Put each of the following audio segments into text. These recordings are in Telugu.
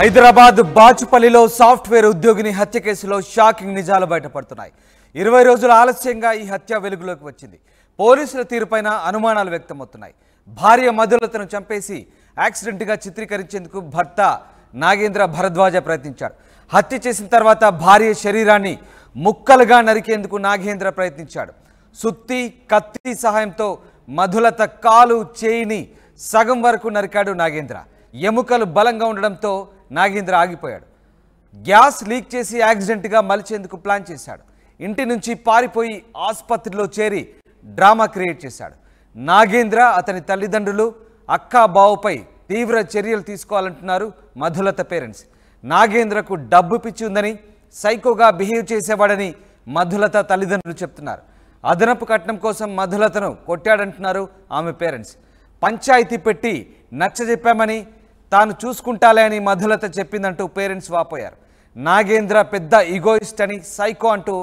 హైదరాబాద్ బాచుపల్లిలో సాఫ్ట్వేర్ ఉద్యోగిని హత్య కేసులో షాకింగ్ నిజాలు బయటపడుతున్నాయి. 20 రోజుల ఆలస్యంగా ఈ హత్య వెలుగులోకి వచ్చింది. పోలీసుల తీరుపైన అనుమానాలు వ్యక్తమవుతున్నాయి. భార్య మధులతను చంపేసి యాక్సిడెంట్గా చిత్రీకరించేందుకు భర్త నాగేంద్ర భరద్వాజ ప్రయత్నించాడు. హత్య చేసిన తర్వాత భార్య శరీరాన్ని ముక్కలుగా నరికేందుకు నాగేంద్ర ప్రయత్నించాడు. సుత్తి, కత్తి సహాయంతో మధులత కాలు, చేయిని సగం వరకు నరికాడు నాగేంద్ర. ఎముకలు బలంగా ఉండడంతో నాగేంద్ర ఆగిపోయాడు. గ్యాస్ లీక్ చేసి యాక్సిడెంట్గా మలిచేందుకు ప్లాన్ చేశాడు. ఇంటి నుంచి పారిపోయి ఆసుపత్రిలో చేరి డ్రామా క్రియేట్ చేశాడు. నాగేంద్ర, అతని తల్లిదండ్రులు, అక్క, బావుపై తీవ్ర చర్యలు తీసుకోవాలంటున్నారు మధులత పేరెంట్స్. నాగేంద్రకు డబ్బు పిచ్చి ఉందని, సైకోగా బిహేవ్ చేసేవాడని మధులత తల్లిదండ్రులు చెప్తున్నారు. అదనపు కట్నం కోసం మధులతను కొట్టాడంటున్నారు ఆమె పేరెంట్స్. పంచాయతీ పెట్టి నచ్చజెప్పామని, తాను చూసుకుంటాలే అని మధులత చెప్పిందంటూ పేరెంట్స్ వాపోయారు. నాగేంద్ర పెద్ద ఈగోయిస్ట్ అని, సైకో అంటూ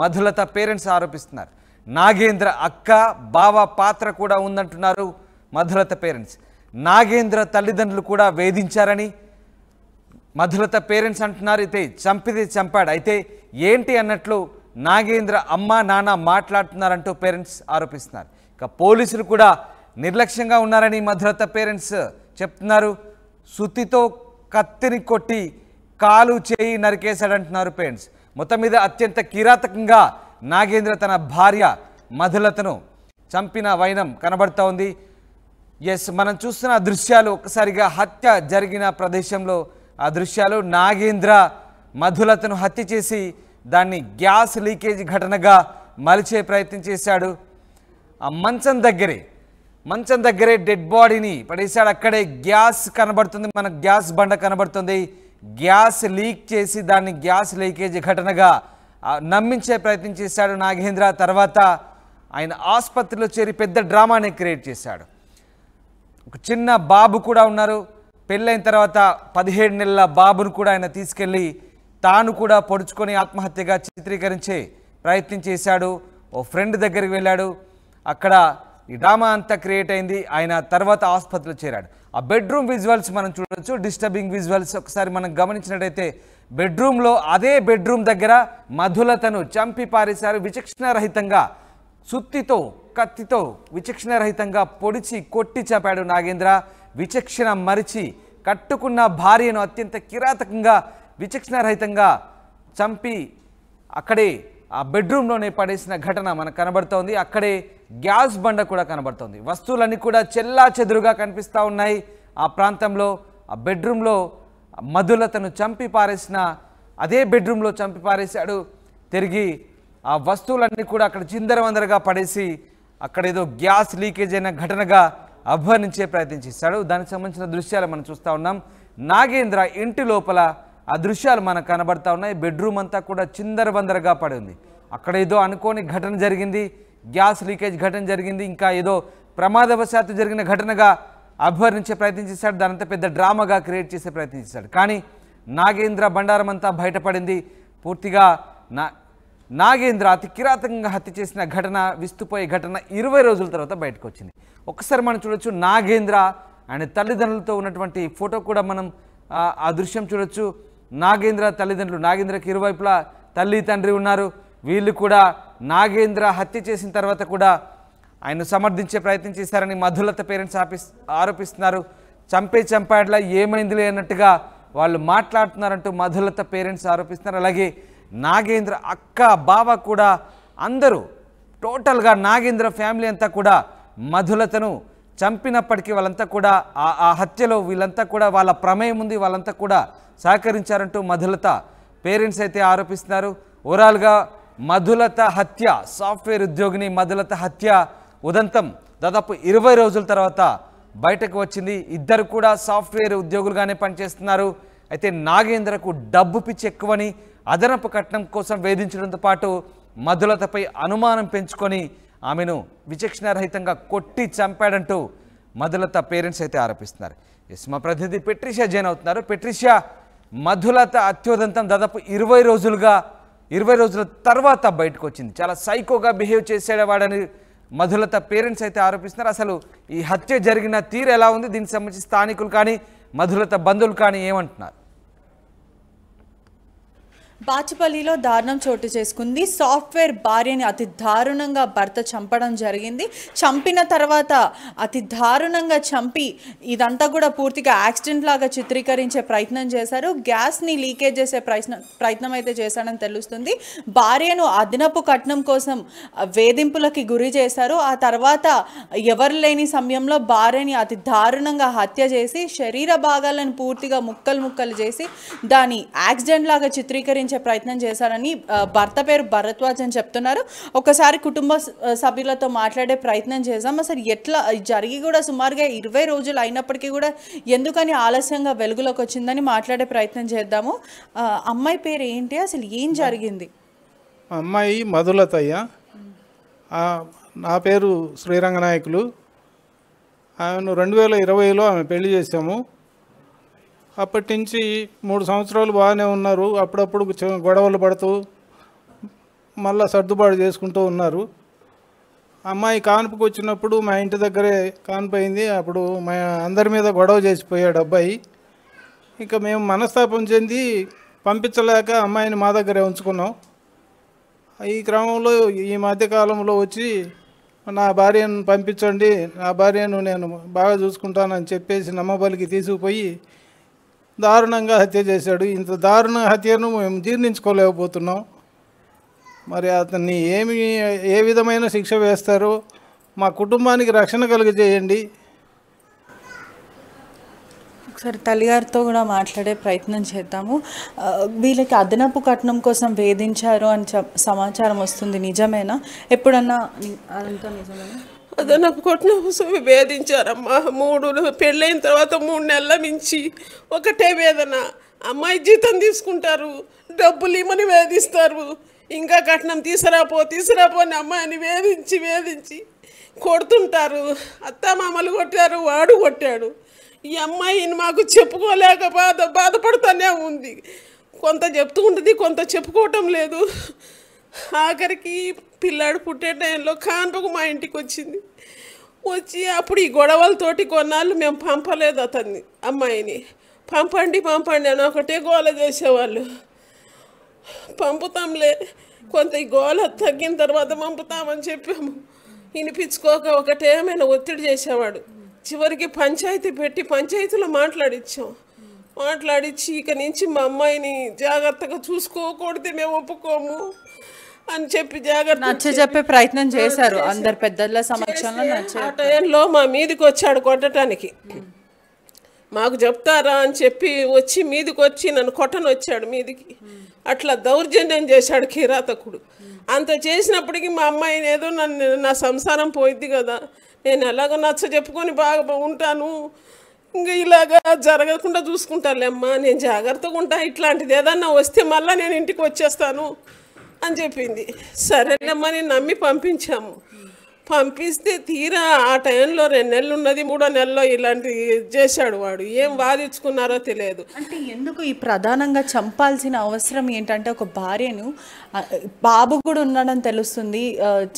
మధులత పేరెంట్స్ ఆరోపిస్తున్నారు. నాగేంద్ర అక్క, బావ పాత్ర కూడా ఉందంటున్నారు మధులత పేరెంట్స్. నాగేంద్ర తల్లిదండ్రులు కూడా వేధించారని మధులత పేరెంట్స్ అంటున్నారు. అయితే చంపితే చంపాడు, అయితే ఏంటి అన్నట్లు నాగేంద్ర అమ్మ, నాన్న మాట్లాడుతున్నారంటూ పేరెంట్స్ ఆరోపిస్తున్నారు. ఇక పోలీసులు కూడా నిర్లక్ష్యంగా ఉన్నారని మధులత పేరెంట్స్ చెప్తున్నారు. సుత్తితో కత్తిని కొట్టి కాలు, చేయి నరికేశాడంటున్నారు పేరెంట్స్. మొత్తం మీద అత్యంత కిరాతకంగా నాగేంద్ర తన భార్య మధులతను చంపిన వైనం కనబడుతూ ఉంది. ఎస్, మనం చూస్తున్న దృశ్యాలు ఒక్కసారిగా హత్య జరిగిన ప్రదేశంలో ఆ దృశ్యాలు. నాగేంద్ర మధులతను హత్య చేసి దాన్ని గ్యాస్ లీకేజ్ ఘటనగా మలిచే ప్రయత్నం చేశాడు. ఆ మంచం దగ్గరే డెడ్ బాడీని పడేశాడు. అక్కడే గ్యాస్ కనబడుతుంది, మనకు గ్యాస్ బండ కనబడుతుంది. గ్యాస్ లీక్ చేసి దాన్ని గ్యాస్ లీకేజ్ ఘటనగా నమ్మించే ప్రయత్నం చేశాడు నాగేంద్ర. తర్వాత ఆయన ఆసుపత్రిలో చేరి పెద్ద డ్రామాని క్రియేట్ చేశాడు. ఒక చిన్న బాబు కూడా ఉన్నారు. పెళ్ళైన తర్వాత 17 నెలల బాబును కూడా ఆయన తీసుకెళ్ళి తాను కూడా పొడుచుకొని ఆత్మహత్యగా చిత్రీకరించే ప్రయత్నం చేశాడు. ఓ ఫ్రెండ్ దగ్గరికి వెళ్ళాడు. అక్కడ ఈ డ్రామా అంతా క్రియేట్ అయింది. ఆయన తర్వాత ఆసుపత్రిలో చేరాడు. ఆ బెడ్రూమ్ విజువల్స్ మనం చూడొచ్చు, డిస్టర్బింగ్ విజువల్స్. ఒకసారి మనం గమనించినట్టయితే బెడ్రూమ్లో, అదే బెడ్రూమ్ దగ్గర మధులతను చంపి పారేశారు. విచక్షణారహితంగా సుత్తితో, కత్తితో విచక్షణారహితంగా పొడిచి కొట్టి చంపాడు నాగేంద్ర. విచక్షణ మరిచి కట్టుకున్న భార్యను అత్యంత కిరాతకంగా విచక్షణారహితంగా చంపి అక్కడే ఆ బెడ్రూమ్లోనే పడేసిన ఘటన మనకు కనబడుతోంది. అక్కడే గ్యాస్ బండ కూడా కనబడుతోంది. వస్తువులన్నీ కూడా చెల్లా చెదురుగా కనిపిస్తూ ఉన్నాయి. ఆ ప్రాంతంలో, ఆ బెడ్రూమ్లో మధులతను చంపి పారేసిన అదే బెడ్రూమ్లో చంపి పారేశాడు. తిరిగి ఆ వస్తువులన్నీ కూడా అక్కడ చిందరవందరగా పడేసి అక్కడ ఏదో గ్యాస్ లీకేజ్ అయిన ఘటనగా అభివర్ణించే ప్రయత్నం చేశాడు. దానికి సంబంధించిన దృశ్యాలు మనం చూస్తూ ఉన్నాం. నాగేంద్ర ఇంటి లోపల ఆ దృశ్యాలు మనకు కనబడతా ఉన్నాయి. బెడ్రూమ్ అంతా కూడా చిందరవందరగా పడి ఉంది. అక్కడ ఏదో అనుకోని ఘటన జరిగింది, గ్యాస్ లీకేజ్ ఘటన జరిగింది, ఇంకా ఏదో ప్రమాదవశాత్తు జరిగిన ఘటనగా అభివర్ణించే ప్రయత్నం చేశాడు. దానంతా పెద్ద డ్రామాగా క్రియేట్ చేసే ప్రయత్నం చేశాడు. కానీ నాగేంద్ర బండారం అంతా బయటపడింది. పూర్తిగా నాగేంద్ర అతి కిరాతకంగా హత్య చేసిన ఘటన, విస్తుపోయే ఘటన 20 రోజుల తర్వాత బయటకు వచ్చింది. ఒక్కసారి మనం చూడొచ్చు నాగేంద్ర ఆయన తల్లిదండ్రులతో ఉన్నటువంటి ఫోటో కూడా మనం ఆ దృశ్యం చూడొచ్చు. నాగేంద్ర తల్లిదండ్రులు, నాగేంద్రకి ఇరువైపులా తల్లి, తండ్రి ఉన్నారు. వీళ్ళు కూడా నాగేంద్ర హత్య చేసిన తర్వాత కూడా ఆయన సమర్థించే ప్రయత్నం చేశారని మధులత పేరెంట్స్ ఆరోపిస్తున్నారు. చంపాడ్లా ఏమైందిలే అన్నట్టుగా వాళ్ళు మాట్లాడుతున్నారంటూ మధులత పేరెంట్స్ ఆరోపిస్తున్నారు. అలాగే నాగేంద్ర అక్క, బావ కూడా అందరూ టోటల్గా నాగేంద్ర ఫ్యామిలీ అంతా కూడా మధులతను చంపినప్పటికీ వాళ్ళంతా కూడా ఆ హత్యలో వీళ్ళంతా కూడా వాళ్ళ ప్రమేయం ఉంది, వాళ్ళంతా కూడా సహకరించారంటూ మధులత పేరెంట్స్ అయితే ఆరోపిస్తున్నారు. ఓవరాల్గా మధులత హత్య, సాఫ్ట్వేర్ ఉద్యోగిని మధులత హత్య ఉదంతం దాదాపు 20 రోజుల తర్వాత బయటకు వచ్చింది. ఇద్దరు కూడా సాఫ్ట్వేర్ ఉద్యోగులుగానే పనిచేస్తున్నారు. అయితే నాగేంద్రకు డబ్బు పిచ్చి ఎక్కువని, అదనపు కట్నం కోసం వేధించడంతో పాటు మధులతపై అనుమానం పెంచుకొని ఆమెను విచక్షణారహితంగా కొట్టి చంపాడంటూ మధులత పేరెంట్స్ అయితే ఆరోపిస్తున్నారు. ఎస్, మా ప్రతినిధి పెట్రిషియా జైన్ అవుతున్నారు. పెట్రిషియా, మధులత అత్యోదంతం దాదాపు 20 రోజుల తర్వాత బయటకు వచ్చింది. చాలా సైకోగా బిహేవ్ చేసేవాడని మధులత పేరెంట్స్ అయితే ఆరోపిస్తున్నారు. అసలు ఈ హత్య జరిగిన తీరు ఎలా ఉంది? దీనికి సంబంధించి స్థానికులు కానీ మధులత బంధువులు కానీ ఏమంటున్నారు? బాచుపల్లిలో దారుణం చోటు చేసుకుంది. సాఫ్ట్వేర్ భార్యని అతి దారుణంగా భర్త చంపడం జరిగింది. చంపిన తర్వాత అతి దారుణంగా చంపి ఇదంతా కూడా పూర్తిగా యాక్సిడెంట్ లాగా చిత్రీకరించే ప్రయత్నం చేశారు. గ్యాస్ని లీకేజ్ చేసే ప్రయత్నం అయితే చేశాడని తెలుస్తుంది. భార్యను అదనపు కట్నం కోసం వేధింపులకి గురి చేశారు. ఆ తర్వాత ఎవరు లేని సమయంలో భార్యని అతి దారుణంగా హత్య చేసి శరీర భాగాలను పూర్తిగా ముక్కలు చేసి దాని యాక్సిడెంట్ లాగా చిత్రీకరించే ప్రయత్నం చేశారని భర్త పేరు భరద్వాజ్ అని చెప్తున్నారు. ఒకసారి కుటుంబ సభ్యులతో మాట్లాడే ప్రయత్నం చేశాం. అసలు ఎట్లా జరిగి కూడా సుమారుగా 20 రోజులు అయినప్పటికీ కూడా ఎందుకని ఆలస్యంగా వెలుగులోకి వచ్చిందని మాట్లాడే ప్రయత్నం చేద్దాము. అమ్మాయి పేరు ఏంటి, అసలు ఏం జరిగింది? అమ్మాయి మధులతయ్య, నా పేరు శ్రీరంగనాయకులు. ఆమెను 2020లో ఆమె పెళ్లి చేశాము. అప్పటి నుంచి 3 సంవత్సరాలు బాగానే ఉన్నారు. అప్పుడప్పుడు గొడవలు పడుతూ మళ్ళీ సర్దుబాటు చేసుకుంటూ ఉన్నారు. అమ్మాయి కాన్పుకు వచ్చినప్పుడు మా ఇంటి దగ్గరే కాన్పు అయింది. అప్పుడు మా అందరి మీద గొడవ చేసిపోయాడు అబ్బాయి. ఇంకా మేము మనస్తాపం చెంది పంపించలేక అమ్మాయిని మా దగ్గరే ఉంచుకున్నాం. ఈ క్రమంలో ఈ మధ్యకాలంలో వచ్చి నా భార్యను పంపించండి, నా భార్యను నేను బాగా చూసుకుంటానని చెప్పేసి నమ్మబలికి తీసుకుపోయి దారుణంగా హత్య చేశాడు. ఇంత దారుణ హత్యను మేము జీర్ణించుకోలేకపోతున్నాం. మరి అతన్ని ఏ విధమైన శిక్ష వేస్తారో మా కుటుంబానికి రక్షణ కలిగజేయండి. ఒకసారి తల్లిగారితో కూడా మాట్లాడే ప్రయత్నం చేద్దాము. వీళ్ళకి అదనపు కట్నం కోసం వేధించారు అని సమాచారం వస్తుంది, నిజమేనా? ఎప్పుడన్నా అదంతా నిజమేనా? అదనపు కొట్టిన వేధించారమ్మా. పెళ్ళైన తర్వాత 3 నెలల నుంచి ఒకటే వేదన. అమ్మాయి జీతం తీసుకుంటారు, డబ్బులు ఇమ్మని వేధిస్తారు, ఇంకా కట్నం తీసుకురాపో అని అమ్మాయిని వేధించి కొడుతుంటారు. అత్తమామలు కొట్టారు, వాడు కొట్టాడు. ఈ అమ్మాయిని మాకు చెప్పుకోలేక బాధపడుతూనే ఉంది. కొంత చెప్తూ ఉంటుంది, కొంత చెప్పుకోవటం లేదు. ఆఖరికి పిల్లాడు పుట్టే టైంలో కాన్పుకు మా ఇంటికి వచ్చి అప్పుడు ఈ గొడవలతోటి కొన్నాళ్ళు మేము పంపలేదు అతన్ని. అమ్మాయిని పంపండి అని ఒకటే గోల చేసేవాళ్ళు. పంపుతాంలే, కొంత ఈ గోల తగ్గిన తర్వాత పంపుతామని చెప్పాము. వినిపించుకోక ఒకటేమైనా ఒత్తిడి చేసేవాడు. చివరికి పంచాయతీ పెట్టి పంచాయతీలో మాట్లాడించి ఇక నుంచి మా అమ్మాయిని జాగ్రత్తగా చూసుకోకూడదు, మేము ఒప్పుకోము అని చెప్పి జాగ్రత్త నచ్చజెప్పే ప్రయత్నం చేశారు అందరు పెద్దల సమక్షంలో. ఆ టైంలో మా మీదికి వచ్చాడు కొట్టడానికి. మాకు చెప్తారా అని చెప్పి మీదికి వచ్చి నన్ను కొట్టనొచ్చాడు మీదికి. అట్లా దౌర్జన్యం చేశాడు కిరాతకుడు. అంత చేసినప్పటికీ మా అమ్మాయిని ఏదో నా సంసారం పోయిద్ది కదా, నేను ఎలాగో నచ్చ చెప్పుకొని బాగా ఉంటాను, ఇంకా ఇలాగా జరగకుండా చూసుకుంటానులేమ్మా, నేను జాగ్రత్తగా ఉంటా, ఇట్లాంటిది ఏదన్నా వస్తే మళ్ళీ నేను ఇంటికి వచ్చేస్తాను అని చెప్పింది. సరేనమ్మా నేను నమ్మి పంపించాము. పంపిస్తే తీరా ఆ టైంలో 2 నెలలు ఉన్నది, 3వ నెలలో ఇలాంటి చేశాడు వాడు. ఏం వాదించుకున్నారో తెలియదు. అంటే ఎందుకు ఈ ప్రధానంగా చంపాల్సిన అవసరం ఏంటంటే, ఒక భార్యను, బాబు కూడా ఉన్నాడని తెలుస్తుంది,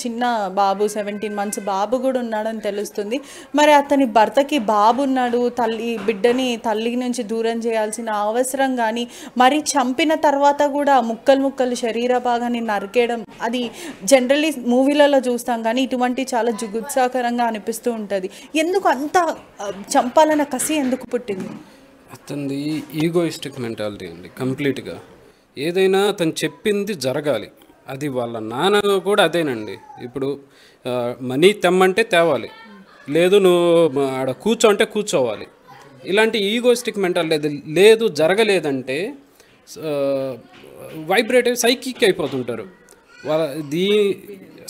చిన్న బాబు 17 months బాబు కూడా ఉన్నాడని తెలుస్తుంది. మరి అతని భర్తకి బాబు ఉన్నాడు, బిడ్డని తల్లి నుంచి దూరం చేయాల్సిన అవసరం కానీ, మరి చంపిన తర్వాత కూడా ముక్కలు శరీర భాగాన్ని నరికేయడం, అది జనరల్లీ మూవీలలో చూస్తాం కానీ ఇటువంటి చాలా జుగుత్సాకరంగా అనిపిస్తూ ఉంటుంది. ఎందుకు అంత చంపాలన్న కసి ఎందుకు పుట్టింది? అతనిది ఈగోయిస్టిక్ మెంటాలిటీ అండి. కంప్లీట్గా ఏదైనా అతను చెప్పింది జరగాలి. అది వాళ్ళ నాన్న కూడా అదేనండి. ఇప్పుడు మనీ తెమ్మంటే తేవాలి, లేదు నువ్వు ఆడ కూర్చో అంటే కూర్చోవాలి. ఇలాంటి ఈగోయిస్టిక్ మెంటాలిటీ లేదు. జరగలేదంటే వైబ్రేటివ్ సైకిక్ అయిపోతుంటారు.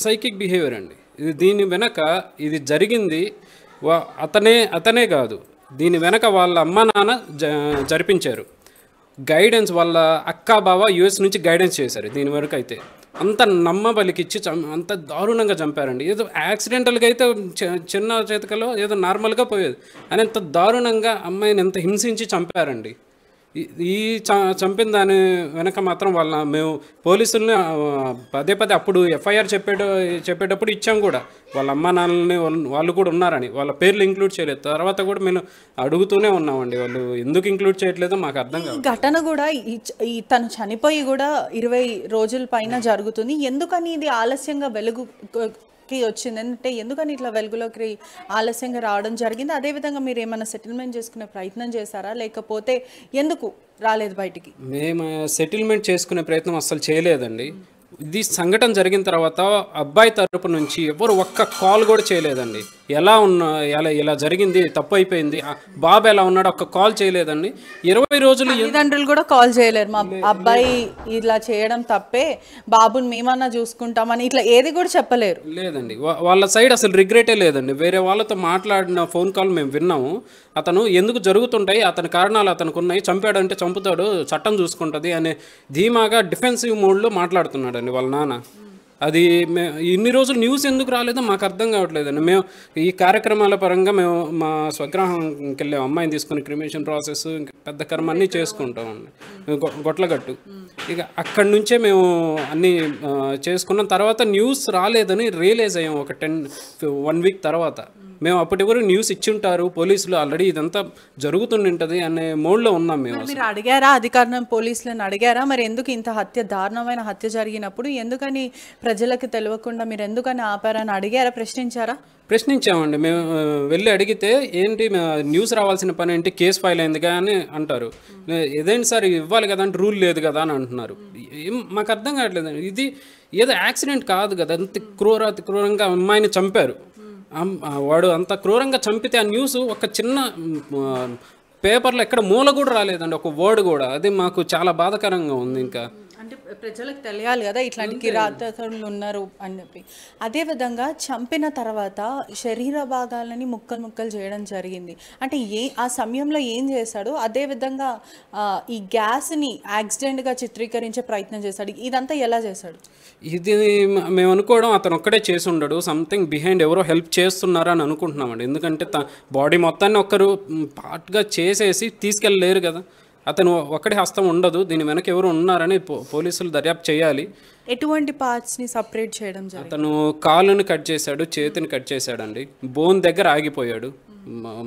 సైకిక్ బిహేవియర్ అండి ఇది. దీని వెనక ఇది జరిగింది అతనే కాదు, దీని వెనక వాళ్ళ అమ్మ నాన్న జరిపించారు. గైడెన్స్ వాళ్ళ అక్క బావ యుఎస్ నుంచి గైడెన్స్ చేశారు. దీని వరకు అయితే అంత నమ్మబలికిచ్చి అంత దారుణంగా చంపారండి. ఏదో యాక్సిడెంటల్గా అయితే చిన్న చేతికలో ఏదో నార్మల్గా పోయేది అని ఎంత దారుణంగా అమ్మాయిని ఎంత హింసించి చంపారండి. ఈ చంపిన దాని వెనక మాత్రం మేము పోలీసుల్ని పదే పదే అప్పుడు ఎఫ్ఐఆర్ చెప్పేటప్పుడు ఇచ్చాం కూడా, వాళ్ళ అమ్మ నాన్నని వాళ్ళు కూడా ఉన్నారని, వాళ్ళ పేర్లు ఇంక్లూడ్ చేయలేదు. తర్వాత కూడా మేము అడుగుతూనే ఉన్నామండి, వాళ్ళు ఎందుకు ఇంక్లూడ్ చేయట్లేదో మాకు అర్థం కాదు. ఘటన కూడా ఈ తను చనిపోయి కూడా 20 రోజుల పైన జరుగుతుంది. ఎందుకని ఇది ఆలస్యంగా వచ్చింది అంటే ఎందుకని ఇట్లా వెలుగులోకి ఆలస్యంగా రావడం జరిగింది? అదేవిధంగా మీరు ఏమైనా సెటిల్మెంట్ చేసుకునే ప్రయత్నం చేశారా, లేకపోతే ఎందుకు రాలేదు బయటికి? మేము సెటిల్మెంట్ చేసుకునే ప్రయత్నం అస్సలు చేయలేదండి. ఇది సంఘటన జరిగిన తర్వాత అబ్బాయి తరపు నుంచి ఎవరు ఒక్క కాల్ కూడా చేయలేదండి. ఇలా జరిగింది, తప్పు అయిపోయింది, బాబు ఎలా ఉన్నాడు ఒక్క కాల్ చేయలేదండి. 20 రోజులు తల్లిదండ్రులు కూడా కాల్ చేయలేరు, మా అబ్బాయి ఇలా చేయడం తప్పే, బాబుని మేమన్నా చూసుకుంటామని ఇట్లా ఏది కూడా చెప్పలేరు. లేదండి, వాళ్ళ సైడ్ అసలు రిగ్రెటే లేదండి. వేరే వాళ్ళతో మాట్లాడిన ఫోన్ కాల్ మేము విన్నాము. అతను ఎందుకు జరుగుతుంటాయి, అతని కారణాలు అతనికి ఉన్నాయి, చంపాడంటే చంపుతాడు, చట్టం చూసుకుంటుంది అనే ధీమాగా డిఫెన్సివ్ మోడ్లో మాట్లాడుతున్నాడండి వాళ్ళ నాన్న. అది ఇన్ని రోజులు న్యూస్ ఎందుకు రాలేదో మాకు అర్థం కావట్లేదండి. మేము ఈ కార్యక్రమాల పరంగా మేము మా స్వగ్రహంకి వెళ్ళే అమ్మాయిని తీసుకుని క్రిమేషన్ ప్రాసెస్ ఇంకా పెద్ద కర్మ అన్నీ చేసుకుంటామండి, గొట్లగట్టు. ఇక అక్కడి నుంచే మేము అన్నీ చేసుకున్నాం. తర్వాత న్యూస్ రాలేదని రియలైజ్ అయ్యాం ఒక 1 వీక్ తర్వాత. మేము అప్పటి వరకు న్యూస్ ఇచ్చి ఉంటారు పోలీసులు, ఆల్రెడీ ఇదంతా జరుగుతుంటుంది అనే మోడ్లో ఉన్నాం మేము. మీరు అడిగారా అధికారులను, పోలీసులను అడిగారా మరి ఎందుకు ఇంత దారుణమైన హత్య జరిగినప్పుడు ఎందుకని ప్రజలకు తెలియకుండా మీరు ఎందుకని ఆపారని అడిగారా, ప్రశ్నించారా? ప్రశ్నించామండి. మేము వెళ్ళి అడిగితే ఏంటి న్యూస్ రావాల్సిన పని ఏంటి, కేసు ఫైల్ అయింది కానీ అంటారు. ఏదేంటి సార్ ఇవ్వాలి కదా అంటే రూల్ లేదు కదా అని అంటున్నారు. మాకు అర్థం కావట్లేదండి. ఇది ఏదో యాక్సిడెంట్ కాదు కదా, అంత క్రూరంగా అమ్మాయిని చంపారు. వాడు అంత క్రూరంగా చంపితే ఆ న్యూస్ ఒక చిన్న పేపర్లో ఎక్కడ మూల కూడా రాలేదండి, ఒక వర్డ్ కూడా. అది మాకు చాలా బాధాకరంగా ఉంది. ఇంకా అంటే ప్రజలకు తెలియాలి కదా ఇట్లాంటి కిరాతకులు ఉన్నారు అని చెప్పి. అదేవిధంగా చంపిన తర్వాత శరీర భాగాలని ముక్కలు చేయడం జరిగింది. అంటే ఆ సమయంలో ఏం చేశాడు? అదేవిధంగా ఈ గ్యాస్ని యాక్సిడెంట్గా చిత్రీకరించే ప్రయత్నం చేశాడు. ఇదంతా ఎలా చేశాడు? ఇది మేము అనుకోవడం అతను ఒక్కడే చేసి ఉండడు, సంథింగ్ బిహైండ్ ఎవరో హెల్ప్ చేస్తున్నారా అని అనుకుంటున్నామండి. ఎందుకంటే బాడీ మొత్తాన్ని ఒక్కరు పార్ట్గా చేసేసి తీసుకెళ్ళలేరు కదా, అతను ఒక్కడి హస్తం ఉండదు, దీని వెనక ఎవరు ఉన్నారని పోలీసులు దర్యాప్తు చేయాలి. ఎటువంటి పార్ట్స్ని సపరేట్ చేయడం జరిగింది? అతను కాలుని కట్ చేశాడు, చేతిని కట్ చేశాడండి, బోన్ దగ్గర ఆగిపోయాడు,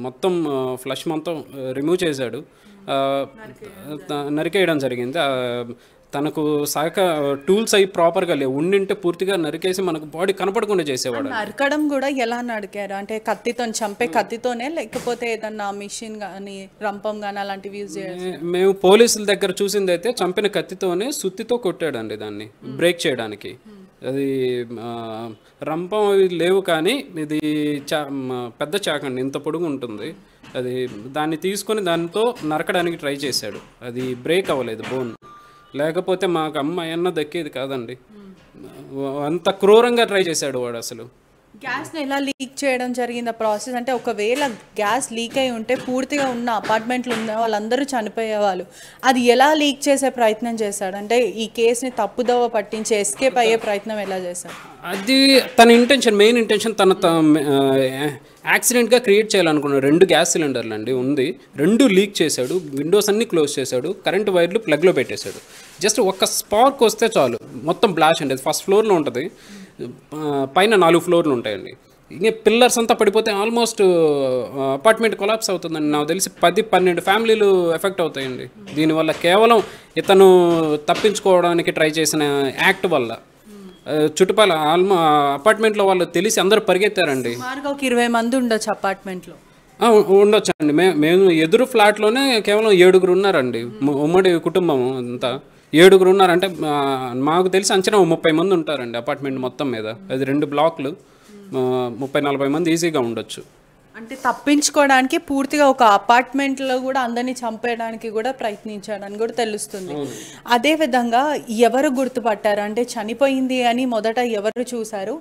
మొత్తం ఫ్లష్ మొత్తం రిమూవ్ చేశాడు, నరికేయడం జరిగింది. తనకు టూల్స్ అవి ప్రాపర్గా లేవు, ఉండింటే పూర్తిగా నరికేసి మనకు బాడీ కనపడకుండా చేసేవాడు. నరకడం కూడా ఎలా నరికారు? అంటే కత్తితో చంపే కత్తితోనే, లేకపోతే ఏదన్నా మిషన్ కానీ రంపం కానీ అలాంటివి యూజ్ చేయాలి? మేము పోలీసుల దగ్గర చూసింది అయితే చంపిన కత్తితోనే సుత్తితో కొట్టాడండి దాన్ని బ్రేక్ చేయడానికి. అది రంపం లేవు కానీ ఇది పెద్ద చాకండి, ఇంత పొడుగు ఉంటుంది. అది దాన్ని తీసుకొని దాంతో నరకడానికి ట్రై చేశాడు, అది బ్రేక్ అవ్వలేదు బోన్. లేకపోతే మాకు అమ్మాయి అన్న దక్కేది కాదండి, అంత క్రూరంగా ట్రై చేశాడు వాడు. అసలు గ్యాస్ని ఎలా లీక్ చేయడం జరిగింది ఆ ప్రాసెస్? అంటే ఒకవేళ గ్యాస్ లీక్ అయి ఉంటే పూర్తిగా ఉన్న అపార్ట్మెంట్లు ఉన్న వాళ్ళందరూ చనిపోయేవాళ్ళు. అది ఎలా లీక్ చేసే ప్రయత్నం చేశాడు? అంటే ఈ కేసుని తప్పుదోవ పట్టించి ఎస్కేప్ అయ్యే ప్రయత్నం ఎలా చేశాడు? అది తన ఇంటెన్షన్, మెయిన్ ఇంటెన్షన్ తన యాక్సిడెంట్గా క్రియేట్ చేయాలనుకున్నాడు. 2 గ్యాస్ సిలిండర్లు అండి ఉంది, 2 లీక్ చేశాడు, విండోస్ అన్నీ క్లోజ్ చేశాడు, కరెంటు వైర్లు ప్లగ్లో పెట్టేశాడు. జస్ట్ ఒక్క స్పార్క్ వస్తే చాలు మొత్తం బ్లాష్ అండి. అది ఫస్ట్ ఫ్లోర్లో ఉంటుంది, పైన 4 ఫ్లోర్లు ఉంటాయండి. ఇంకే పిల్లర్స్ అంతా పడిపోతే ఆల్మోస్ట్ అపార్ట్మెంట్ కొలాప్స్ అవుతుందండి. నాకు తెలిసి 10-12 ఫ్యామిలీలు ఎఫెక్ట్ అవుతాయండి దీనివల్ల. కేవలం ఇతను తప్పించుకోవడానికి ట్రై చేసిన యాక్ట్ వల్ల చుట్టుపక్కల అపార్ట్మెంట్లో వాళ్ళు తెలిసి అందరూ పరిగెత్తారండి. ఒక 20 మంది ఉండొచ్చు అపార్ట్మెంట్లో, ఉండొచ్చు అండి. మేము ఎదురు ఫ్లాట్లోనే కేవలం 7 ఉన్నారండి, ఉమ్మడి కుటుంబం అంతా 7 ఉన్నారంటే మాకు తెలిసి అంచనా 30 మంది ఉంటారండి అపార్ట్మెంట్ మొత్తం మీద. అది 2 బ్లాక్లు, 30-40 మంది ఈజీగా ఉండొచ్చు. అంటే తప్పించుకోవడానికి పూర్తిగా ఒక అపార్ట్మెంట్లో కూడా అందరినీ చంపేయడానికి కూడా ప్రయత్నించాడని కూడా తెలుస్తుంది. అదేవిధంగా ఎవరు గుర్తుపట్టారు? అంటే చనిపోయింది అని మొదట ఎవరు చూశారు,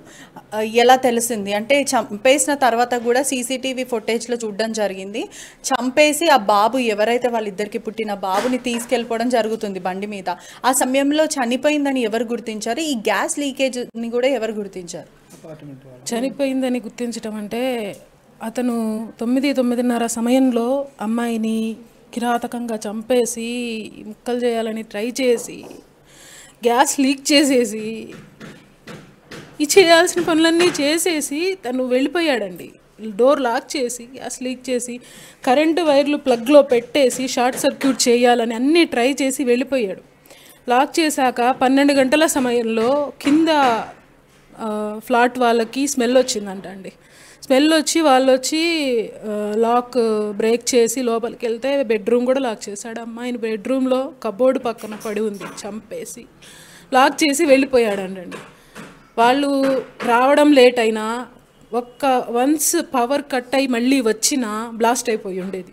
ఎలా తెలిసింది? అంటే చంపేసిన తర్వాత కూడా సీసీటీవీ ఫుటేజ్లో చూడడం జరిగింది. చంపేసి ఆ బాబు ఎవరైతే వాళ్ళిద్దరికి పుట్టిన బాబుని తీసుకెళ్ళిపోవడం జరుగుతుంది బండి మీద. ఆ సమయంలో చనిపోయిందని ఎవరు గుర్తించారు? ఈ గ్యాస్ లీకేజ్ని కూడా ఎవరు గుర్తించారు? చనిపోయిందని గుర్తించడం అంటే అతను 9-9:30 సమయంలో అమ్మాయిని కిరాతకంగా చంపేసి ముక్కలు చేయాలని ట్రై చేసి గ్యాస్ లీక్ చేసేసి ఈ చేయాల్సిన పనులన్నీ చేసేసి తను వెళ్ళిపోయాడండి. డోర్ లాక్ చేసి గ్యాస్ లీక్ చేసి కరెంటు వైర్లు ప్లగ్లో పెట్టేసి షార్ట్ సర్క్యూట్ చేయాలని అన్నీ ట్రై చేసి వెళ్ళిపోయాడు. లాక్ చేశాక 12 గంటల సమయంలో కింద ఫ్లాట్ వాళ్ళకి స్మెల్ వచ్చిందంట అండి. స్మెల్ వచ్చి వాళ్ళు వచ్చి లాక్ బ్రేక్ చేసి లోపలికి వెళ్తే బెడ్రూమ్ కూడా లాక్ చేశాడు. అమ్మాయిని బెడ్రూమ్లో కబోర్డు పక్కన పడి ఉంది, చంపేసి లాక్ చేసి వెళ్ళిపోయాడండి. వాళ్ళు రావడం లేట్ అయినా వన్స్ పవర్ కట్ అయి మళ్ళీ వచ్చినా బ్లాస్ట్ అయిపోయి ఉండేది.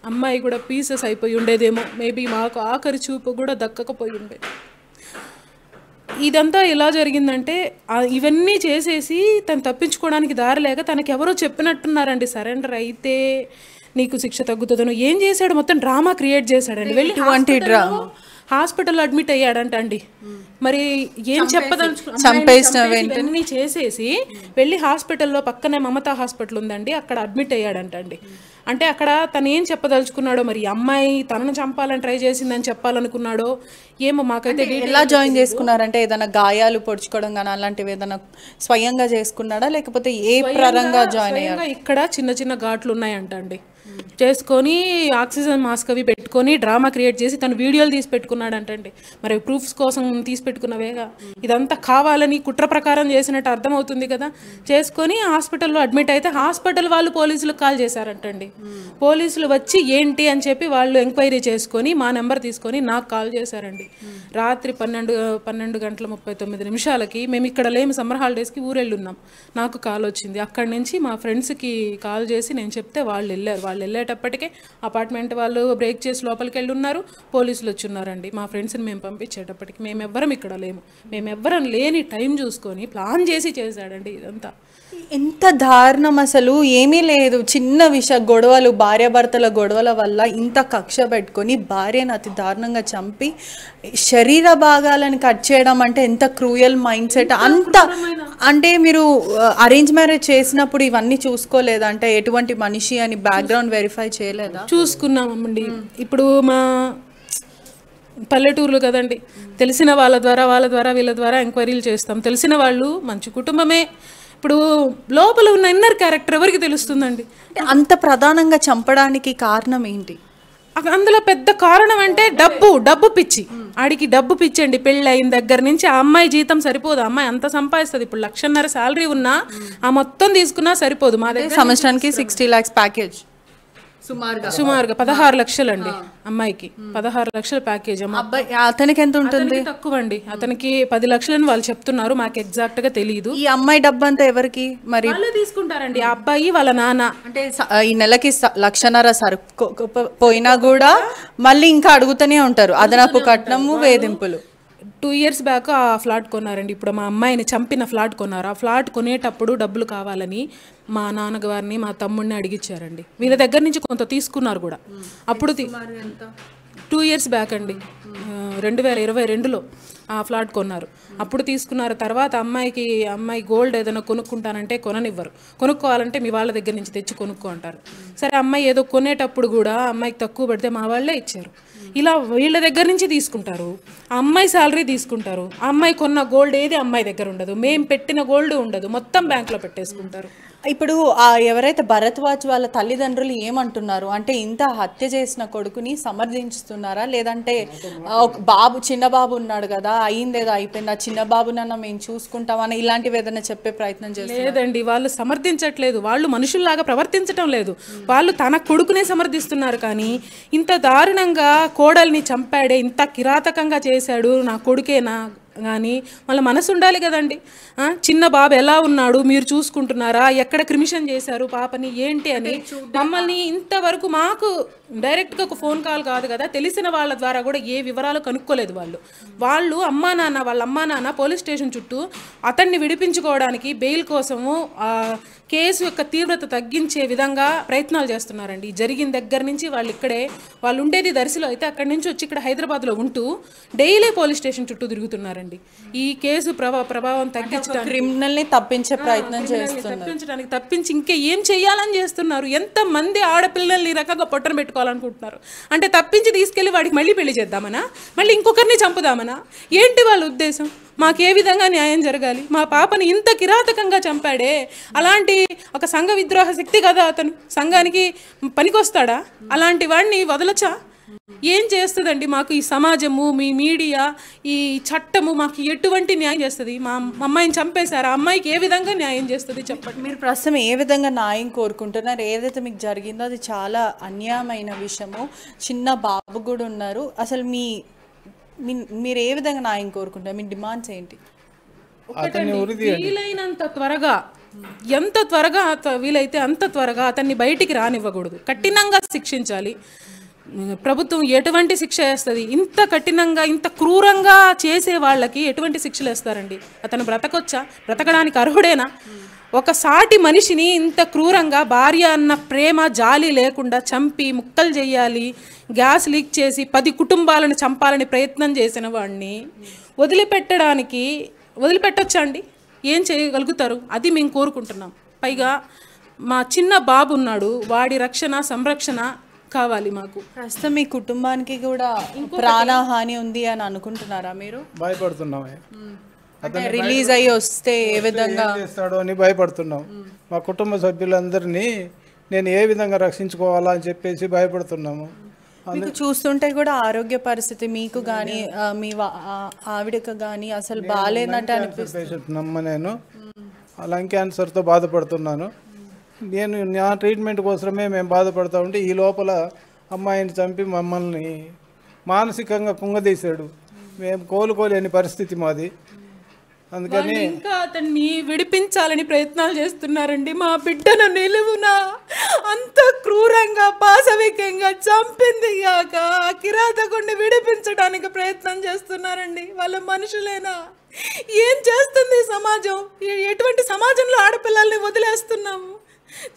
అమ్మాయి కూడా పీసెస్ అయిపోయి ఉండేదేమో, మేబీ మాకు ఆఖరి చూపు కూడా దక్కకపోయి ఉండేది. ఇదంతా ఎలా జరిగిందంటే ఇవన్నీ చేసేసి తను తప్పించుకోవడానికి దారి లేక తనకి ఎవరో చెప్పినట్టున్నారండి, సరెండర్ అయితే నీకు శిక్ష తగ్గుతుందను. ఏం చేశాడు, మొత్తం డ్రామా క్రియేట్ చేశాడండి. వెళ్ళి హాస్పిటల్లో అడ్మిట్ అయ్యాడంట అండి. మరి ఏం చెప్పదలుచుకున్నీ చేసేసి వెళ్ళి హాస్పిటల్లో పక్కనే మమతా హాస్పిటల్ ఉందండి, అక్కడ అడ్మిట్ అయ్యాడంట అండి. అంటే అక్కడ తను ఏం చెప్పదలుచుకున్నాడో, మరి అమ్మాయి తనను చంపాలని ట్రై చేసిందని చెప్పాలనుకున్నాడో ఏమో మాకైతే. ఎలా జాయిన్ చేసుకున్నారంటే ఏదైనా గాయాలు పొడుచుకోవడం కానీ అలాంటివి ఏదైనా స్వయంగా చేసుకున్నాడా, లేకపోతే ఏ పరంగా జాయిన్ అయ్యారు? ఇక్కడ చిన్న చిన్న ఘాట్లు ఉన్నాయంట అండి, చేసుకొని ఆక్సిజన్ మాస్క్ అవి పెట్టుకొని డ్రామా క్రియేట్ చేసి తను వీడియోలు తీసి పెట్టుకున్నాడంటండి. మరి ప్రూఫ్స్ కోసం తీసి పెట్టుకున్నవేగా, ఇదంతా కావాలని కుట్ర ప్రకారం చేసినట్టు అర్థమవుతుంది కదా. చేసుకొని హాస్పిటల్లో అడ్మిట్ అయితే హాస్పిటల్ వాళ్ళు పోలీసులకు కాల్ చేశారంటండి. పోలీసులు వచ్చి ఏంటి అని చెప్పి వాళ్ళు ఎంక్వైరీ చేసుకొని మా నెంబర్ తీసుకొని నాకు కాల్ చేశారండి. రాత్రి 12:39 మేము ఇక్కడ లేము, సమ్మర్ హాలిడేస్కి ఊరెళ్ళున్నాం. నాకు కాల్ వచ్చింది. అక్కడి నుంచి మా ఫ్రెండ్స్కి కాల్ చేసి నేను చెప్తే వాళ్ళు వెళ్ళారు. వాళ్ళు వెళ్ళేటప్పటికే అపార్ట్మెంట్ వాళ్ళు బ్రేక్ చేసి లోపలికి వెళ్ళి ఉన్నారు, పోలీసులు వచ్చి ఉన్నారండి. మా ఫ్రెండ్స్ని మేము పంపించేటప్పటికి మేమెవ్వరం ఇక్కడ లేము. మేమెవ్వరం లేని టైం చూసుకొని ప్లాన్ చేసి చేశాడండి ఇదంతా. ఎంత దారుణం అసలు. ఏమీ లేదు, చిన్న గొడవలు, భార్యాభర్తల గొడవల వల్ల ఇంత కక్ష పెట్టుకొని భార్యను అతి దారుణంగా చంపి శరీర భాగాలను కట్ చేయడం అంటే ఎంత క్రూయల్ మైండ్ సెట్. అంత అంటే మీరు అరేంజ్ మ్యారేజ్ చేసినప్పుడు ఇవన్నీ చూసుకోలేదా? అంటే ఎటువంటి మనిషి అని బ్యాక్గ్రౌండ్ వెరిఫై చేయలేదా? చూసుకున్నామండి. ఇప్పుడు మా పల్లెటూర్లు కదండి, తెలిసిన వాళ్ళ ద్వారా వీళ్ళ ద్వారా ఎంక్వైరీలు చేస్తాం. తెలిసిన వాళ్ళు మంచి కుటుంబమే. ఇప్పుడు లోపల ఉన్న ఇన్నర్ క్యారెక్టర్ ఎవరికి తెలుస్తుందండి? అంత ప్రధానంగా చంపడానికి కారణం ఏంటి? అందులో పెద్ద కారణం అంటే డబ్బు పిచ్చి. ఆడికి డబ్బు పిచ్చి అండి. పెళ్ళి అయిన దగ్గర నుంచి ఆ అమ్మాయి జీతం సరిపోదు. అమ్మాయి అంత సంపాదిస్తుంది. ఇప్పుడు 1,50,000 శాలరీ ఉన్నా ఆ మొత్తం తీసుకున్నా సరిపోదు. మా దగ్గర సంవత్సరానికి 60 lakhs ప్యాకేజ్, సుమారుగా 16 లక్షలు అండి అమ్మాయికి. 16 లక్షల ప్యాకేజ్. అతనికి ఎంత ఉంటుంది? తక్కువ అండి, అతనికి 10 లక్షలని వాళ్ళు చెప్తున్నారు, మాకు ఎగ్జాక్ట్ గా తెలియదు. ఈ అమ్మాయి డబ్బు అంతా ఎవరికి మరి తీసుకుంటారండి? ఆ అబ్బాయి వాళ్ళ నాన్న. అంటే ఈ నెలకి 1,50,000 సరుకు పోయినా కూడా మళ్ళీ ఇంకా అడుగుతూనే ఉంటారు, అదనపు కట్నము, వేధింపులు. 2 years బ్యాక్ ఆ ఫ్లాట్ కొన్నారండి. ఇప్పుడు మా అమ్మాయిని చంపిన ఫ్లాట్ కొన్నారు. ఆ ఫ్లాట్ కొనేటప్పుడు డబ్బులు కావాలని మా నాన్నగారిని మా తమ్ముడిని అడిగిచ్చారండి. వీళ్ళ దగ్గర నుంచి కొంత తీసుకున్నారు కూడా. అప్పుడు 2 years బ్యాక్ అండి, 2022లో ఆ ఫ్లాట్ కొన్నారు. అప్పుడు తీసుకున్నారు. తర్వాత అమ్మాయి గోల్డ్ ఏదైనా కొనుక్కుంటానంటే కొననివ్వరు. కొనుక్కోవాలంటే మీ వాళ్ళ దగ్గర నుంచి తెచ్చి కొనుక్కో అంటారు. సరే, అమ్మాయి ఏదో కొనేటప్పుడు కూడా అమ్మాయికి తక్కువ పడితే మా వాళ్ళే ఇచ్చారు. ఇలా వీళ్ళ దగ్గర నుంచి తీసుకుంటారు. ఆ అమ్మాయి శాలరీ తీసుకుంటారు. ఆ అమ్మాయి కొన్న గోల్డ్ ఏది అమ్మాయి దగ్గర ఉండదు, మేము పెట్టిన గోల్డ్ ఉండదు, మొత్తం బ్యాంక్లో పెట్టేసుకుంటారు. ఇప్పుడు ఎవరైతే భరద్వాజ్ వాళ్ళ తల్లిదండ్రులు ఏమంటున్నారు అంటే, ఇంత హత్య చేసిన కొడుకుని సమర్థించుతున్నారా, లేదంటే చిన్న బాబు ఉన్నాడు కదా, అయిందేదో అయిపోయింది, ఆ చిన్న బాబునన్నా మేము చూసుకుంటామని ఇలాంటివి ఏదైనా చెప్పే ప్రయత్నం చేస్తారు? లేదండి, వాళ్ళు సమర్థించట్లేదు. వాళ్ళు మనుషుల్లాగా ప్రవర్తించడం లేదు. వాళ్ళు తన కొడుకునే సమర్థిస్తున్నారు. కానీ ఇంత దారుణంగా కోడల్ని చంపాడే, ఇంత కిరాతకంగా చేశాడు నా కొడుకేనా కానీ వాళ్ళ మనసు ఉండాలి కదండి. చిన్న బాబు ఎలా ఉన్నాడు మీరు చూసుకుంటున్నారా, ఎక్కడ క్రిమిషన్ చేశారు పాపని ఏంటి అని మమ్మల్ని ఇంతవరకు మాకు డైరెక్ట్గా ఒక ఫోన్ కాల్ కాదు కదా, తెలిసిన వాళ్ళ ద్వారా కూడా ఏ వివరాలు కనుక్కోలేదు. వాళ్ళ అమ్మా నాన్న పోలీస్ స్టేషన్ చుట్టూ అతన్ని విడిపించుకోవడానికి బెయిల్ కోసము కేసు యొక్క తీవ్రత తగ్గించే విధంగా ప్రయత్నాలు చేస్తున్నారండి. జరిగిన దగ్గర నుంచి వాళ్ళు ఉండేది దర్శిలో అయితే అక్కడి నుంచి వచ్చి ఇక్కడ హైదరాబాద్లో ఉంటూ డైలీ పోలీస్ స్టేషన్ చుట్టూ తిరుగుతున్నారండి. ఈ కేసు ప్రభావం తగ్గించడానికి, క్రిమినల్ని తప్పించే ప్రయత్నం చేస్తున్నారు. తప్పించి ఇంకే ఏం చేయాలని చేస్తున్నారు. ఎంతమంది ఆడపిల్లల్ని ఈ రకంగా పొట్టన పెట్టుకొని పట్టుకోవాలనుకుంటున్నారు. అంటే తప్పించి తీసుకెళ్ళి వాడికి మళ్ళీ పెళ్లి చేద్దామనా, మళ్ళీ ఇంకొకరిని చంపుదామనా? ఏంటి వాళ్ళ ఉద్దేశం? మాకు ఏ విధంగా న్యాయం జరగాలి? మా పాపని ఇంత కిరాతకంగా చంపాడే, అలాంటి ఒక సంఘ విద్రోహ శక్తి కదా అతను, సంఘానికి పనికొస్తాడా? అలాంటి వాడిని వదలచ్చా? ఏం చేస్తుందండి మాకు ఈ సమాజము, మీ మీడియా, ఈ చట్టము మాకు ఎటువంటి న్యాయం చేస్తుంది? మా అమ్మాయిని చంపేశారు, ఆ అమ్మాయికి ఏ విధంగా న్యాయం చేస్తుంది చెప్పండి. మీరు ప్రస్తుతం ఏ విధంగా న్యాయం కోరుకుంటున్నారు? ఏదైతే మీకు జరిగిందో అది చాలా అన్యాయమైన విషయము. చిన్న బాబు కూడా ఉన్నారు. అసలు మీరు ఏ విధంగా న్యాయం కోరుకుంటారు? మీ డిమాండ్స్ ఏంటి? వీలైనంత త్వరగా, ఎంత త్వరగా వీలైతే అంత త్వరగా అతన్ని బయటికి రానివ్వకూడదు, కఠినంగా శిక్షించాలి. ప్రభుత్వం ఎటువంటి శిక్ష వేస్తుంది? ఇంత కఠినంగా, ఇంత క్రూరంగా చేసే వాళ్ళకి ఎటువంటి శిక్షలు వేస్తారండి? అతను బ్రతకొచ్చా? బ్రతకడానికి అర్హుడేనా? ఒక సాటి మనిషిని ఇంత క్రూరంగా, భార్య అన్న ప్రేమ జాలి లేకుండా చంపి ముక్కలు చేయాలి, గ్యాస్ లీక్ చేసి 10 కుటుంబాలను చంపాలని ప్రయత్నం చేసిన వాడిని వదిలిపెట్టొచ్చా అండి? ఏం చేయగలుగుతారు? అది మేము కోరుకుంటున్నాం. పైగా మా చిన్న బాబు ఉన్నాడు, వాడి రక్షణ, సంరక్షణ కావాలి మాకు. ప్రస్తుతం మీ కుటుంబానికి కూడా ప్రాణహాని ఉంది అని అనుకుంటున్నారా మీరు? భయపడుతున్నాం, రిలీజ్ అయ్యి వస్తే ఏ విధంగా చేస్తాడో అని భయపడుతున్నాం. మా కుటుంబ సభ్యులందరినీ నేను ఏ విధంగా రక్షించుకోవాలా అని చెప్పేసి భయపడుతున్నాము. మీకు చూస్తుంటే కూడా ఆరోగ్య పరిస్థితి మీకు కానీ మీ ఆవిడకు కానీ అసలు బాగాలేనట్టు అనిపిస్తుంది. నేను లంగ్ క్యాన్సర్తో బాధపడుతున్నాను. నేను నా ట్రీట్మెంట్ కోసమే మేము బాధపడతా ఉంటే ఈ లోపల అమ్మాయిని చంపి మమ్మల్ని మానసికంగా కుంగదీశాడు. మేము కోలుకోలేని పరిస్థితి మాది. అందుకని ఇంకా అతన్ని విడిపించాలని ప్రయత్నాలు చేస్తున్నారండి. మా బిడ్డను నిలువున అంత క్రూరంగా, పాశవికంగా చంపింది కాక కిరాతకుడిని విడిపించడానికి ప్రయత్నం చేస్తున్నారండి. వాళ్ళ మనుషులేనా? ఏం చేస్తుంది సమాజం? ఎటువంటి సమాజంలో ఆడపిల్లల్ని వదిలేస్తున్నాము?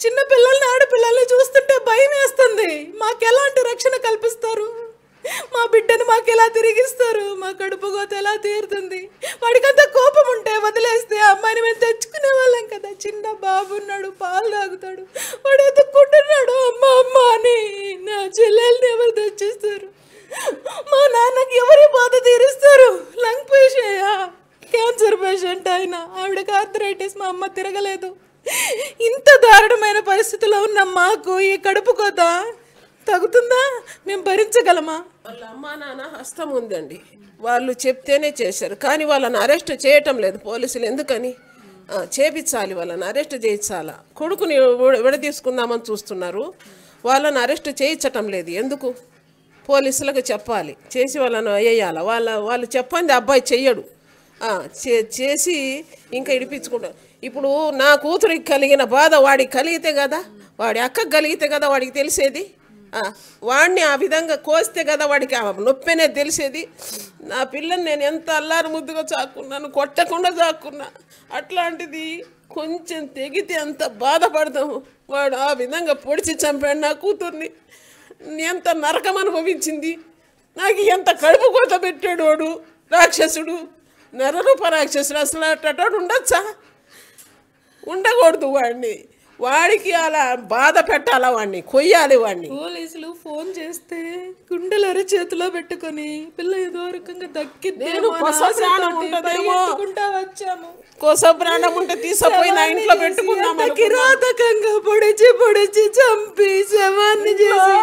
చిన్న పిల్లల్ని, ఆడపిల్లల్ని చూస్తుంటే భయం వేస్తుంది. మాకెలాంటి రక్షణ కల్పిస్తారు? మా బిడ్డను మాకు ఎలా తిరిగిస్తారు? మా కడుపు కోత ఎలా తీరుతుంది? వాడికంత కోపం ఉంటే వదిలేస్తే అమ్మాయిని మేము తెచ్చుకునే వాళ్ళం కదా. చిన్న బాబు ఉన్నాడు, పాలు తాగుతాడు, వాడు ఎత్తుక్కుంటున్నాడు అమ్మ అమ్మ అని. నా చెల్లెల్ని ఎవరు తెచ్చిస్తారు? మా నాన్నకి ఎవరి బాధ తీరుస్తారు? లంగ్ పేషెంట్, క్యాన్సర్ పేషెంట్ ఆయన, ఆవిడకి ఆర్థరైటిస్, మా అమ్మ తిరగలేదు. ఇంత దారుణమైన పరిస్థితిలో ఉన్న మాకు ఈ కడుపు కోత తగ్గుతుందా? మేము భరించగలమా? వాళ్ళ అమ్మా నాన్న హస్తం ఉందండి, వాళ్ళు చెప్తేనే చేశారు. కానీ వాళ్ళని అరెస్ట్ చేయటం లేదు పోలీసులు. ఎందుకని? చేపించాలి, వాళ్ళని అరెస్ట్ చేయించాలా? కొడుకుని విడదీసుకుందామని చూస్తున్నారు, వాళ్ళని అరెస్ట్ చేయించటం లేదు. ఎందుకు? పోలీసులకు చెప్పాలి, చేసి వాళ్ళను వేయాలి. వాళ్ళు చెప్పండి అబ్బాయి చెయ్యడు, చేసి ఇంకా ఇడిపించుకుంటారు. ఇప్పుడు నా కూతురికి కలిగిన బాధ వాడికి కలిగితే కదా, వాడి అక్కకు కలిగితే కదా వాడికి తెలిసేది. వాడిని ఆ విధంగా కోస్తే కదా వాడికి నొప్పి అనేది తెలిసేది. నా పిల్లని నేను ఎంత అల్లారు ముద్దుగా చాక్కున్నాను, కొట్టకుండా చాక్కున్నా. అట్లాంటిది కొంచెం తెగితే అంత బాధపడతాము. వాడు ఆ విధంగా పొడిచి చంపాడు నా కూతుర్ని. ఎంత నరకం అనుభవించింది. నాకు ఎంత కడుపు కోత పెట్టాడు వాడు, రాక్షసుడు, నరరూప రాక్షసుడు. అసలు అట్టోడు ఉండొచ్చా? ఉండకూడదు. వాడికి అలా బాధ పెట్టాలా, వాడిని కొయ్యాలి. వాడిని పోలీసులు ఫోన్ చేస్తే గుండెలు చేతిలో పెట్టుకొని పిల్ల ఏదో రకంగా వచ్చాము. కోస ప్రాణం ఉంటే తీసుకుపోయి నా ఇంట్లో పెట్టుకున్నాము. కిరాతకంగా పొడిచి చంపి శవాన్ని చేసి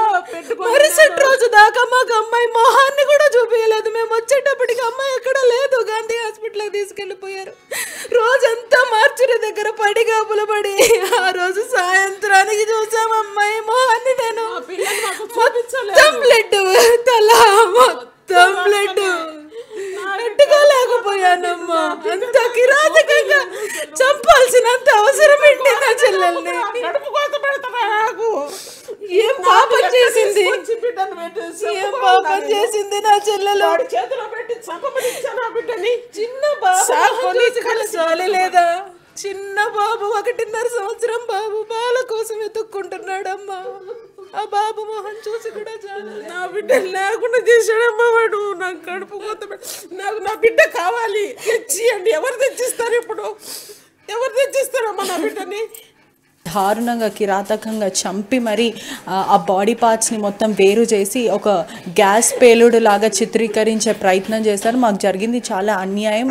మరుసటి రోజు దాకా మాకు అమ్మాయి మొహాన్ని కూడా చూపించలేదు. మేము వచ్చేటప్పటికి అమ్మాయి ఎక్కడ లేదు, గాంధీ హాస్పిటల్కి తీసుకెళ్ళిపోయారు. రోజంతా మార్చురి దగ్గర పడిగాపులు పడి ఆ రోజు సాయంత్రానికి చూసాం అమ్మాయి మొహాన్ని. నేను మొత్తం బ్లడ్, తల మొత్తం బ్లడ్, పెట్టుకోలేకపోయానమ్మా. అంత కిరాతకంగా చంపాల్సినంత అవసరం ఏంటి నా చెల్లెల్ని? ఏం పాపం చేసింది? ఏం పాపం చేసింది నా చెల్లెలు? చిన్న బాబు లేదా? చిన్న బాబు, 1.5 సంవత్సరం బాబు, బాల కోసం ఎత్తుక్కుంటున్నాడమ్మా. ఆ బాబు మొహం చూసి కూడా చాలు. నా బిడ్డ లేకుండా చేశాడమ్మా వాడు. నాకు కడుపు కోత. నాకు నా బిడ్డ కావాలి, తెచ్చియండి. ఎవరు తెచ్చిస్తారు? ఇప్పుడు ఎవరు తెచ్చిస్తారమ్మా నా బిడ్డని? దారుణంగా కిరాతకంగా చంపి మరి ఆ బాడీ పార్ట్స్ని మొత్తం వేరు చేసి ఒక గ్యాస్ పేలుడు లాగా చిత్రీకరించే ప్రయత్నం చేశారు. మాకు జరిగింది చాలా అన్యాయం.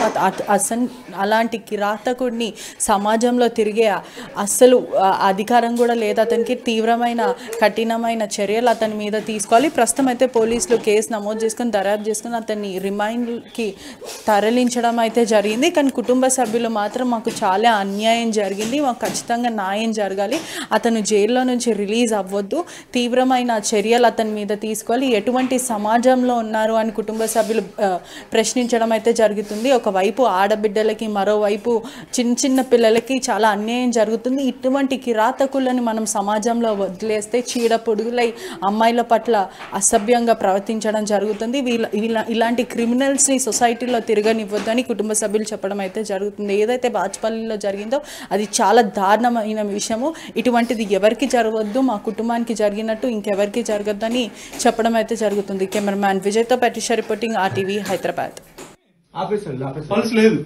అసలు అలాంటి కిరాతకుడిని సమాజంలో తిరిగే అస్సలు అధికారం కూడా లేదు. అతనికి తీవ్రమైన కఠినమైన చర్యలు అతని మీద తీసుకోవాలి. ప్రస్తుతం అయితే పోలీసులు కేసు నమోదు చేసుకుని దర్యాప్తు చేసుకుని అతన్ని రిమైండ్కి తరలించడం అయితే జరిగింది. కానీ కుటుంబ సభ్యులు మాత్రం మాకు చాలా అన్యాయం జరిగింది, మాకు ఖచ్చితంగా న్యాయం జరగాలి, అతను జైల్లో నుంచి రిలీజ్ అవ్వద్దు, తీవ్రమైన చర్యలు అతని మీద తీసుకోవాలి, ఎటువంటి సమాజంలో ఉన్నారు అని కుటుంబ సభ్యులు ప్రశ్నించడం అయితే జరుగుతుంది. ఒకవైపు ఆడబిడ్డలకి, మరోవైపు చిన్న పిల్లలకి చాలా అన్యాయం జరుగుతుంది. ఇటువంటి కిరాతకులను మనం సమాజంలో వదిలేస్తే చీడ పొడుగులై అమ్మాయిల పట్ల అసభ్యంగా ప్రవర్తించడం జరుగుతుంది. ఇలాంటి క్రిమినల్స్ని సొసైటీలో తిరగనివ్వద్దని కుటుంబ సభ్యులు చెప్పడం అయితే జరుగుతుంది. ఏదైతే బాచుపల్లిలో జరిగిందో అది చాలా దారుణమైన విషయము. ఇటువంటిది ఎవరికి జరగవద్దు, మా కుటుంబానికి జరిగినట్టు ఇంకెవరికి జరగద్దని చెప్పడం అయితే జరుగుతుంది. కెమెరామ్యాన్ విజయ్తో పటిషా రిపోర్టింగ్, RTV హైదరాబాద్. పల్స్ లేదు.